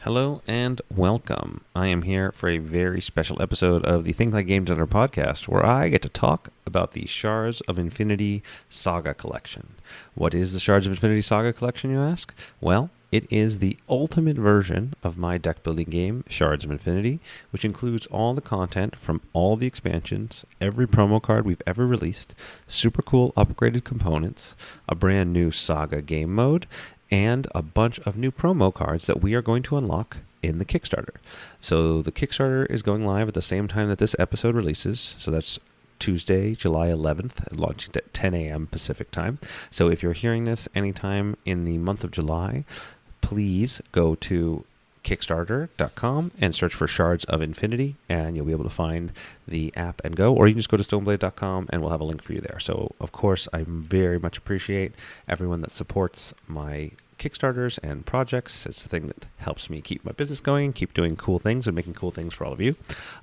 Hello and welcome. I am here for a very special episode of the Think Like Game Designer podcast, where I get to talk about the Shards of Infinity Saga Collection. What is the Shards of Infinity Saga Collection, you ask? Well, it is the ultimate version of my deck building game, Shards of Infinity, which includes all the content from all the expansions, every promo card we've ever released, super cool upgraded components, a brand new Saga game mode, and a bunch of new promo cards that we are going to unlock in the Kickstarter. So the Kickstarter is going live at the same time that this episode releases. So that's Tuesday, July 11th, launching at 10 a.m. Pacific time. So if you're hearing this anytime in the month of July, please go to Kickstarter.com and search for Shards of Infinity, and you'll be able to find the app and go, or you can just go to stoneblade.com and we'll have a link for you there. So, of course, I very much appreciate everyone that supports my Kickstarters and projects. It's the thing that helps me keep my business going, keep doing cool things and making cool things for all of you.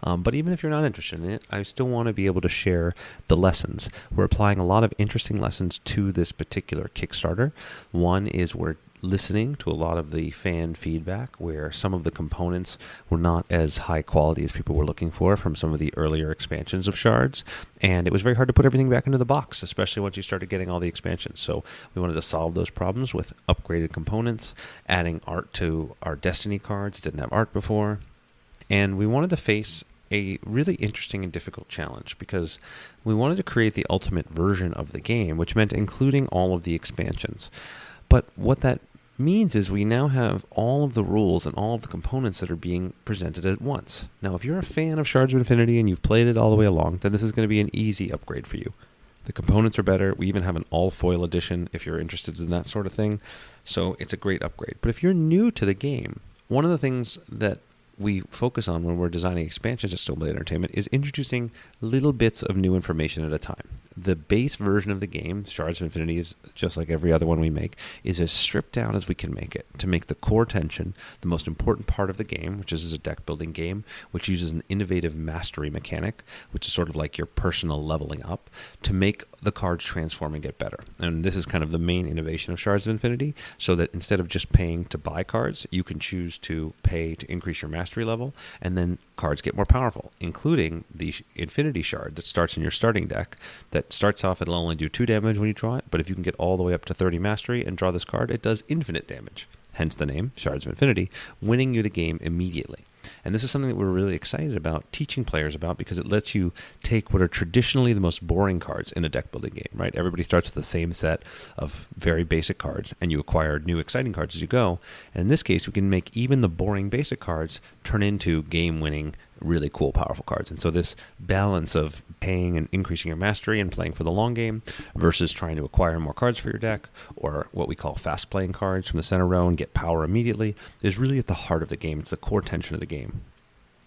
But even if you're not interested in it, I still want to be able to share the lessons. We're applying a lot of interesting lessons to this particular Kickstarter. One is we're listening to a lot of the fan feedback where some of the components were not as high quality as people were looking for from some of the earlier expansions of Shards, and it was very hard to put everything back into the box, especially once you started getting all the expansions. So we wanted to solve those problems with upgraded components, adding art to our Destiny cards, didn't have art before, and we wanted to face a really interesting and difficult challenge because we wanted to create the ultimate version of the game, which meant including all of the expansions. But what that means is we now have all of the rules and all of the components that are being presented at once. Now, if you're a fan of Shards of Infinity and you've played it all the way along, then this is going to be an easy upgrade for you. The components are better. We even have an all-foil edition if you're interested in that sort of thing. So it's a great upgrade. But if you're new to the game, one of the things that we focus on when we're designing expansions at Stoneblade Entertainment is introducing little bits of new information at a time. The base version of the game, Shards of Infinity, is just like every other one we make, is as stripped down as we can make it to make the core tension the most important part of the game, which is a deck building game, which uses an innovative mastery mechanic, which is sort of like your personal leveling up, to make the cards transform and get better. And this is kind of the main innovation of Shards of Infinity, so that instead of just paying to buy cards, you can choose to pay to increase your mastery level, and then cards get more powerful, including the Infinity Shard that starts in your starting deck, that starts off, it'll only do 2 damage when you draw it, but if you can get all the way up to 30 mastery and draw this card, it does infinite damage. Hence the name, Shards of Infinity, winning you the game immediately. And this is something that we're really excited about teaching players about because it lets you take what are traditionally the most boring cards in a deck building game, right? Everybody starts with the same set of very basic cards and you acquire new exciting cards as you go. And in this case, we can make even the boring basic cards turn into game-winning, really cool, powerful cards. And so this balance of paying and increasing your mastery and playing for the long game versus trying to acquire more cards for your deck, or what we call fast playing cards from the center row and get power immediately, is really at the heart of the game. It's the core tension of the game.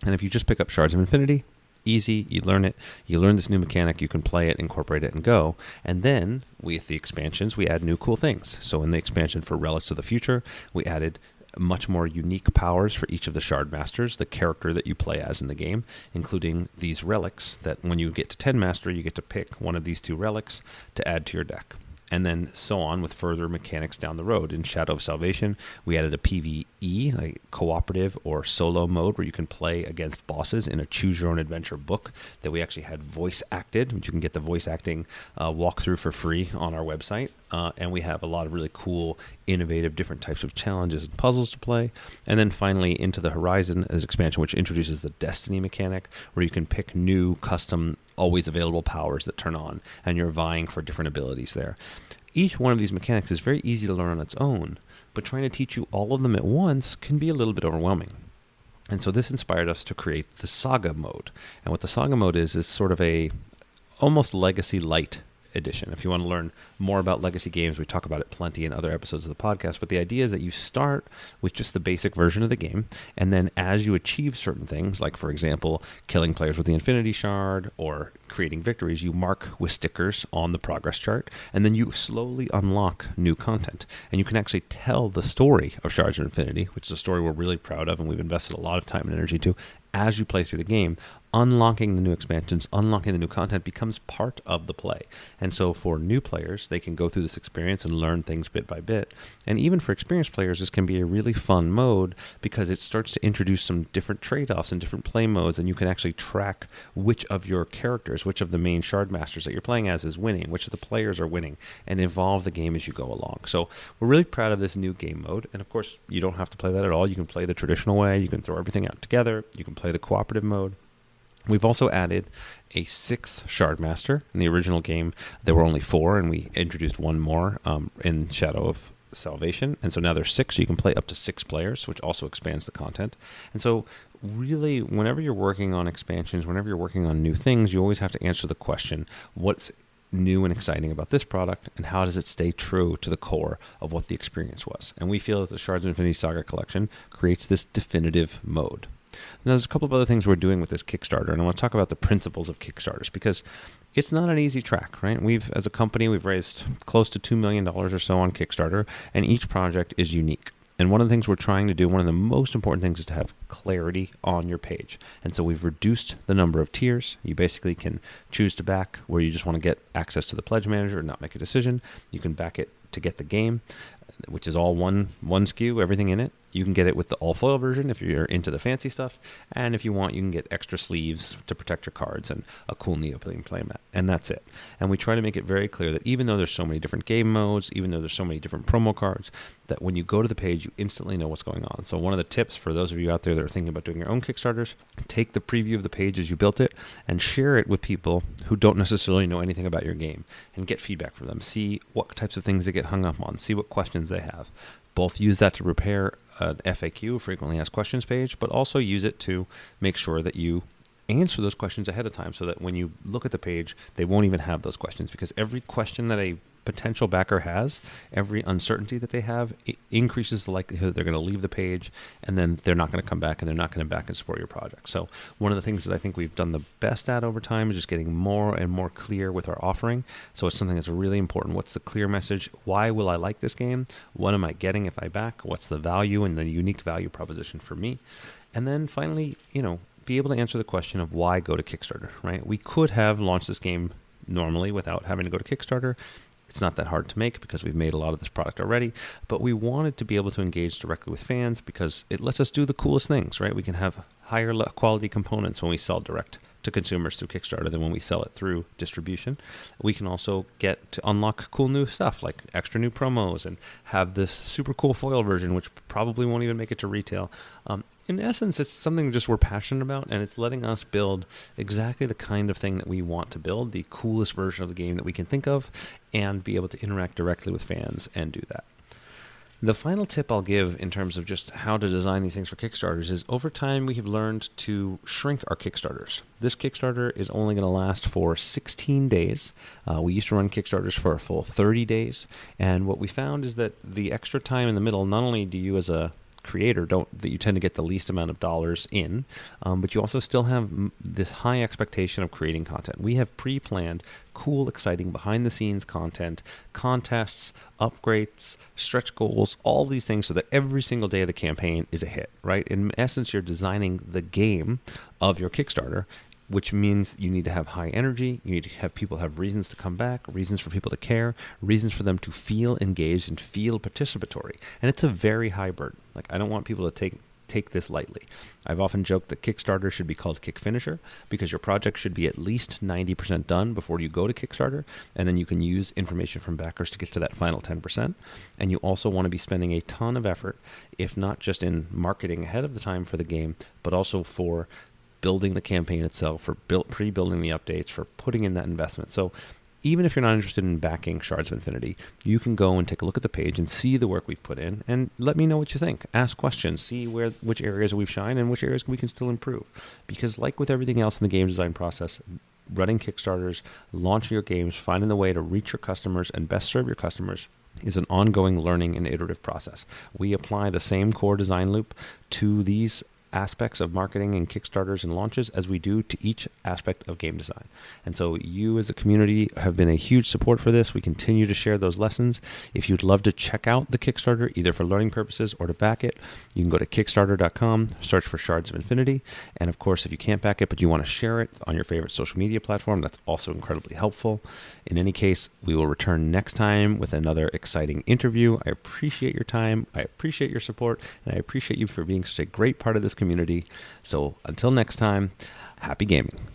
And if you just pick up Shards of Infinity, easy, you learn it, you learn this new mechanic, you can play it, incorporate it, and go. And then with the expansions, we add new cool things. So in the expansion for Relics of the Future, we added much more unique powers for each of the Shard Masters, the character that you play as in the game, including these relics that when you get to 10 Mastery, you get to pick one of these 2 relics to add to your deck. And then so on with further mechanics down the road. In Shadow of Salvation, we added a PvE, like cooperative or solo mode, where you can play against bosses in a choose-your-own-adventure book that we actually had voice acted, which you can get the voice acting walkthrough for free on our website. And we have a lot of really cool, innovative, different types of challenges and puzzles to play. And then finally, Into the Horizon as expansion, which introduces the Destiny mechanic, where you can pick new, custom, always available powers that turn on, and you're vying for different abilities there. Each one of these mechanics is very easy to learn on its own, but trying to teach you all of them at once can be a little bit overwhelming. And so this inspired us to create the Saga mode. And what the Saga mode is sort of a almost Legacy Light edition. If you want to learn more about legacy games, we talk about it plenty in other episodes of the podcast, but the idea is that you start with just the basic version of the game, and then as you achieve certain things, like for example, killing players with the Infinity Shard or creating victories, you mark with stickers on the progress chart, and then you slowly unlock new content. And you can actually tell the story of Shards of Infinity, which is a story we're really proud of and we've invested a lot of time and energy to, as you play through the game, unlocking the new expansions, unlocking the new content becomes part of the play. And so for new players, they can go through this experience and learn things bit by bit. And even for experienced players, this can be a really fun mode because it starts to introduce some different trade-offs and different play modes, and you can actually track which of your characters, which of the main shard masters that you're playing as is winning, which of the players are winning, and evolve the game as you go along. So we're really proud of this new game mode. And of course, you don't have to play that at all. You can play the traditional way. You can throw everything out together. You can play the cooperative mode. We've also added a 6th Shard Master. In the original game, there were only 4, and we introduced one more in Shadow of Salvation. And so now there's 6, so you can play up to 6 players, which also expands the content. And so really, whenever you're working on expansions, whenever you're working on new things, you always have to answer the question, what's new and exciting about this product, and how does it stay true to the core of what the experience was? And we feel that the Shards of Infinity Saga collection creates this definitive mode. Now, there's a couple of other things we're doing with this Kickstarter, and I want to talk about the principles of Kickstarters, because it's not an easy track, right? As a company, we've raised close to $2 million or so on Kickstarter, and each project is unique. And one of the things we're trying to do, one of the most important things, is to have clarity on your page. And so we've reduced the number of tiers. You basically can choose to back where you just want to get access to the pledge manager and not make a decision. You can back it to get the game, which is all one SKU, everything in it. You can get it with the all-foil version if you're into the fancy stuff. And if you want, you can get extra sleeves to protect your cards and a cool neoprene playmat. And that's it. And we try to make it very clear that even though there's so many different game modes, even though there's so many different promo cards, that when you go to the page, you instantly know what's going on. So one of the tips for those of you out there that are thinking about doing your own Kickstarters, take the preview of the page as you built it and share it with people who don't necessarily know anything about your game, and get feedback from them. See what types of things they get hung up on. See what questions they have. Both use that to prepare an FAQ, frequently asked questions page, but also use it to make sure that you answer those questions ahead of time, so that when you look at the page, they won't even have those questions, because every question that a potential backer has, every uncertainty that they have, it increases the likelihood that they're going to leave the page, and then they're not going to come back, and they're not going to back and support your project. So one of the things that I think we've done the best at over time is just getting more and more clear with our offering. So it's something that's really important. What's the clear message? Why will I like this game? What am I getting if I back? What's the value and the unique value proposition for me? And then finally, be able to answer the question of why go to Kickstarter, right? We could have launched this game normally without having to go to Kickstarter. It's not that hard to make because we've made a lot of this product already, but we wanted to be able to engage directly with fans because it lets us do the coolest things, right? We can have higher quality components when we sell direct to consumers through Kickstarter than when we sell it through distribution. We can also get to unlock cool new stuff like extra new promos and have this super cool foil version, which probably won't even make it to retail. In essence, it's something just we're passionate about, and it's letting us build exactly the kind of thing that we want to build, the coolest version of the game that we can think of, and be able to interact directly with fans and do that. The final tip I'll give in terms of just how to design these things for Kickstarters is over time we have learned to shrink our Kickstarters. This Kickstarter is only going to last for 16 days. We used to run Kickstarters for a full 30 days, and what we found is that the extra time in the middle, not only do you as a creator that you tend to get the least amount of dollars in, but you also still have this high expectation of creating content. We have pre-planned cool, exciting behind-the-scenes content, contests, upgrades, stretch goals, all these things so that every single day of the campaign is a hit, right? In essence, you're designing the game of your Kickstarter, which means you need to have high energy, you need to have people have reasons to come back, reasons for people to care, reasons for them to feel engaged and feel participatory. And it's a very high burden. Like, I don't want people to take this lightly. I've often joked that Kickstarter should be called Kick Finisher because your project should be at least 90% done before you go to Kickstarter, and then you can use information from backers to get to that final 10%. And you also want to be spending a ton of effort, if not just in marketing ahead of the time for the game, but also for building the campaign itself, for pre-building the updates, for putting in that investment. So even if you're not interested in backing Shards of Infinity, you can go and take a look at the page and see the work we've put in, and let me know what you think. Ask questions, see which areas we've shined and which areas we can still improve. Because like with everything else in the game design process, running Kickstarters, launching your games, finding the way to reach your customers and best serve your customers is an ongoing learning and iterative process. We apply the same core design loop to these aspects of marketing and Kickstarters and launches as we do to each aspect of game design. And so you as a community have been a huge support for this. We continue to share those lessons. If you'd love to check out the Kickstarter, either for learning purposes or to back it, you can go to Kickstarter.com, search for Shards of Infinity. And of course, if you can't back it, but you want to share it on your favorite social media platform, that's also incredibly helpful. In any case, we will return next time with another exciting interview. I appreciate your time. I appreciate your support, and I appreciate you for being such a great part of this community. So until next time, happy gaming.